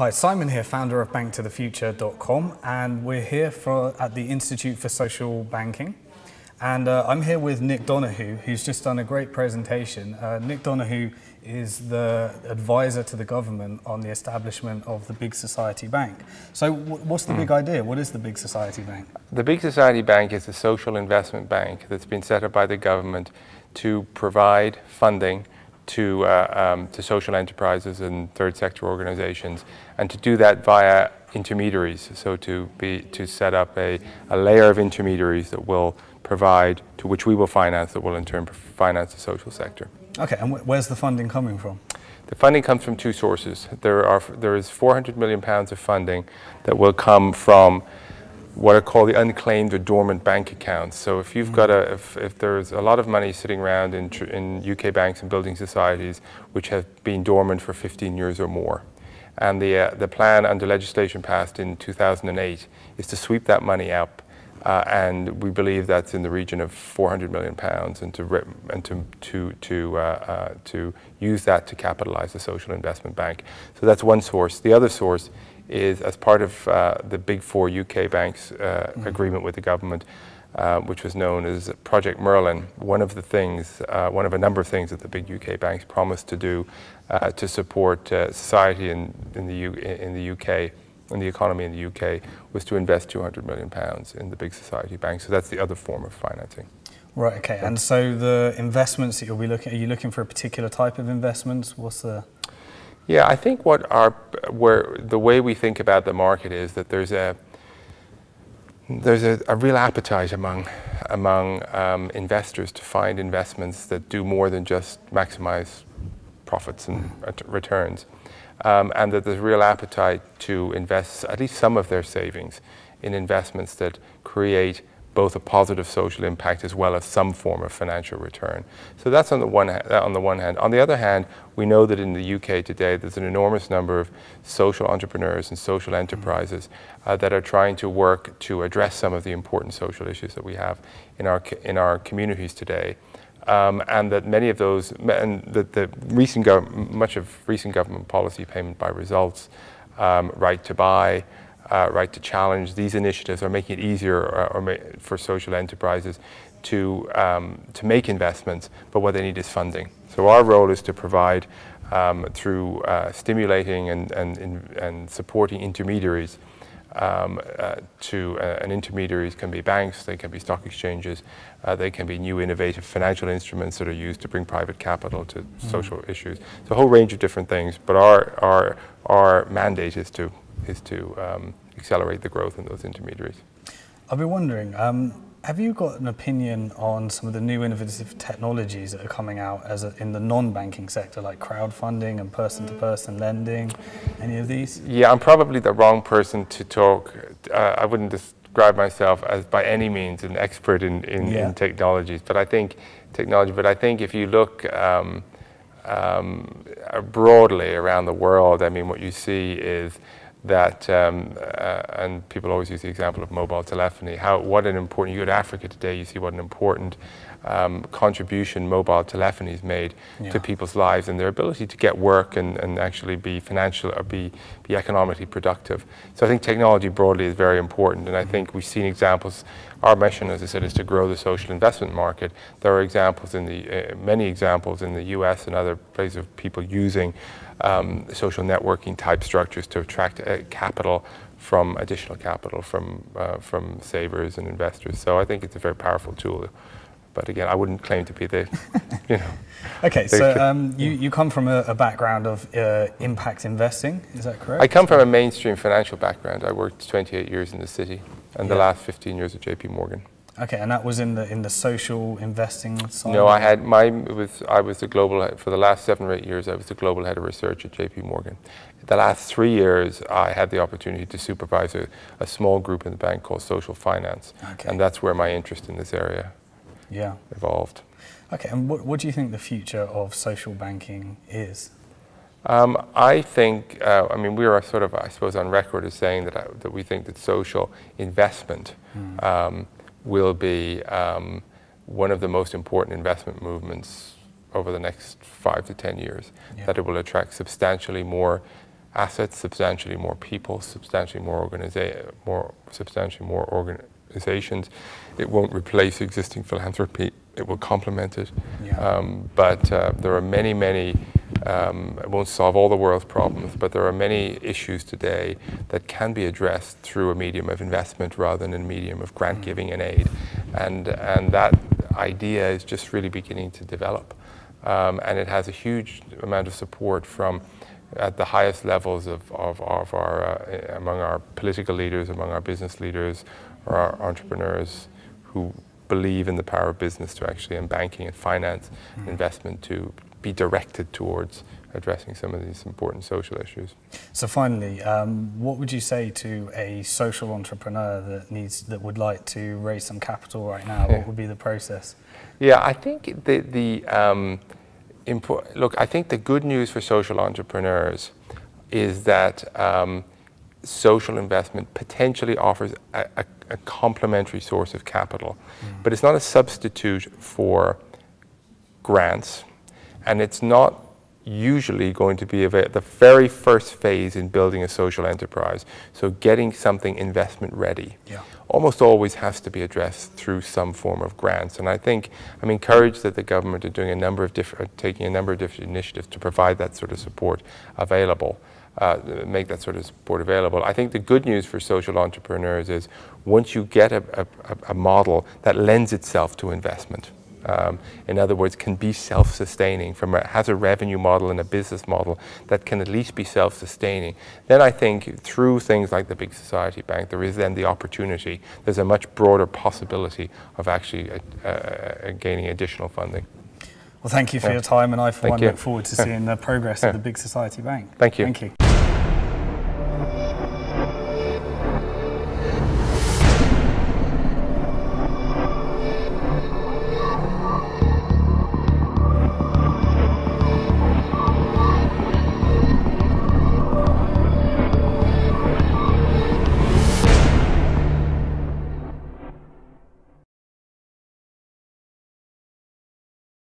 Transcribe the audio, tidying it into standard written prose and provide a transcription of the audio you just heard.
Hi, Simon here, founder of banktothefuture.com, and we're here at the Institute for Social Banking. And I'm here with Nick Donoghue, who's just done a great presentation. Nick Donoghue is the advisor to the government on the establishment of the Big Society Bank. So what's the big idea? What is the Big Society Bank? The Big Society Bank is a social investment bank that's been set up by the government to provide funding to social enterprises and third sector organizations, and to do that via intermediaries. So to set up a layer of intermediaries that will provide, to which we will finance, that will in turn finance the social sector. Okay, and where's the funding coming from? The funding comes from two sources. There is £400 million of funding that will come from what are called the unclaimed or dormant bank accounts. So if you've got if there's a lot of money sitting around in UK banks and building societies which have been dormant for 15 years or more, and the plan under legislation passed in 2008 is to sweep that money up, and we believe that's in the region of £400 million, and to use that to capitalise the social investment bank. So that's one source. The other source is as part of the Big Four UK banks agreement with the government, which was known as Project Merlin. One of a number of things that the big UK banks promised to do to support society in the UK, and the economy in the UK, was to invest £200 million in the Big Society Bank. So that's the other form of financing. Right, okay. And so the investments that you'll be looking at, are you looking for a particular type of investments? What's the... Yeah, I think the way we think about the market is that there's a real appetite among investors to find investments that do more than just maximize profits and returns, and that there's real appetite to invest at least some of their savings in investments that create both a positive social impact as well as some form of financial return. So that's on the one hand. On the other hand, we know that in the UK today there's an enormous number of social entrepreneurs and social enterprises that are trying to work to address some of the important social issues that we have in our communities today. And that many of those, and that much of recent government policy, payment by results, right to buy, right to challenge, these initiatives are making it easier for social enterprises to make investments, but what they need is funding. So our role is to provide, through stimulating and supporting intermediaries, and intermediaries can be banks, they can be stock exchanges, they can be new innovative financial instruments that are used to bring private capital to social issues. So a whole range of different things, but our mandate is to accelerate the growth in those intermediaries. I've been wondering, have you got an opinion on some of the new innovative technologies that are coming out in the non-banking sector, like crowdfunding and person-to-person lending? Any of these? Yeah, I'm probably the wrong person to talk. I wouldn't describe myself as by any means an expert in technologies, but I think if you look broadly around the world, I mean, what you see is that, and people always use the example of mobile telephony, you go to Africa today, you see what an important contribution mobile telephony has made to people's lives and their ability to get work and actually be financial or be economically productive. So I think technology broadly is very important, and I think we've seen examples. Our mission, as I said, is to grow the social investment market. There are examples many examples in the US and other places of people using social networking type structures to attract additional capital from savers and investors. So I think it's a very powerful tool. But again, I wouldn't claim to be the, Okay, so you come from a background of impact investing, is that correct? I come from a mainstream financial background. I worked 28 years in the city, and the last 15 years at JP Morgan. Okay, and that was in the social investing side? No, I was the global, for the last 7 or 8 years, I was the global head of research at JP Morgan. The last 3 years, I had the opportunity to supervise a small group in the bank called Social Finance, and that's where my interest in this area evolved. Okay, and what do you think the future of social banking is? I think, I mean, we are sort of, I suppose, on record as saying that we think that social investment will be one of the most important investment movements over the next 5 to 10 years, that it will attract substantially more assets, substantially more people, substantially more organizations. It won't replace existing philanthropy. It will complement it. Yeah. But there are many, it won't solve all the world's problems, but there are many issues today that can be addressed through a medium of investment rather than a medium of grant giving and aid. And that idea is just really beginning to develop. And it has a huge amount of support from at the highest levels of our, among our political leaders, among our business leaders, or our entrepreneurs who believe in the power of business to actually, in banking and finance, investment to be directed towards addressing some of these important social issues. So finally, what would you say to a social entrepreneur that would like to raise some capital right now? What would be the process? Yeah, I think look, I think the good news for social entrepreneurs is that social investment potentially offers a complementary source of capital, but it's not a substitute for grants, and it's not usually going to be the very first phase in building a social enterprise. So getting something investment ready almost always has to be addressed through some form of grants. And I think I'm encouraged that the government are doing taking a number of different initiatives to provide that sort of support available, make that sort of support available. I think the good news for social entrepreneurs is once you get a model that lends itself to investment, in other words, can be self-sustaining, has a revenue model and a business model that can at least be self-sustaining, then I think through things like the Big Society Bank, there is then the opportunity, there's a much broader possibility of actually gaining additional funding. Well, thank you for your time, and I, for one, look forward to seeing the progress of the Big Society Bank. Thank you. Thank you.